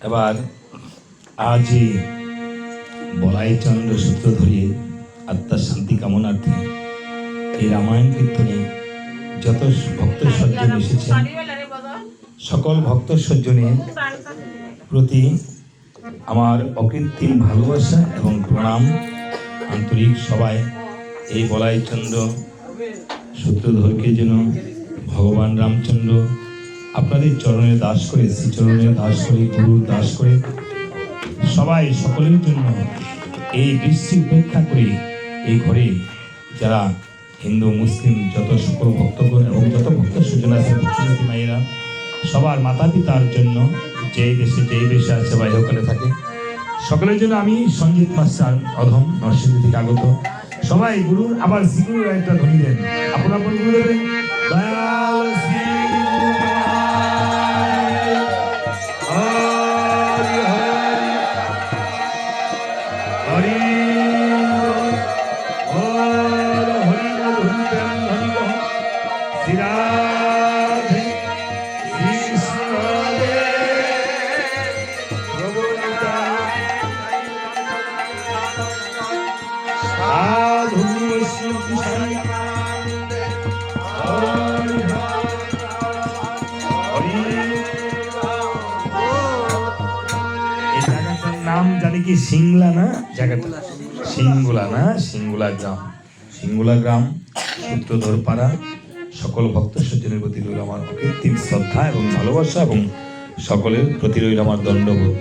এবার আজই বলাই চন্দ্র সূত্র ধরিয়ে আত্মার শান্তি কামনার্থে এই রামায়ণ কীর্তনে যত ভক্ত সজ্জন এসেছেন সকল ভক্ত সজ্জনের প্রতি আমার অকৃত্রিম ভালোবাসা এবং প্রণাম আন্তরিক। সবাই এই বলাই চন্দ্র সূত্রধরকে যেন ভগবান রামচন্দ্র আপনাদের চরণে দাস করে, শ্রীচরণে দাস করে, গুরুর দাস করে সবাই সকলের জন্য এই দৃষ্টি উপেক্ষা করে এই ঘরে যারা হিন্দু মুসলিম যত সকল ভক্তগণ এবং যত ভক্ত সজ্জন আছে ভক্তিমতী মায়েরা সবার মাতা পিতার জন্য যেই দেশে যেই দেশে আছে বা এখানে থাকে সকলের জন্য আমি সঞ্জিত মাস্টার অধম নরসিংদী থেকে আগত সবাই গুরুর আবার শ্রীগুরুর একটা ধ্বনি দেন। আপনার গুরু দেবেন দয়াল শ্রী নাম জানি কি সিংলা না জায়গাটা সিংগুলা না সিংগুলা গ্রাম, সিংগুলা গ্রাম সূত্রধর পাড়া। সকল ভক্ত সজ্জনের প্রতি রইল আমার অকৃত্রিম শ্রদ্ধা এবং ভালোবাসা এবং সকলের প্রতি রইল আমার দণ্ডবোধ।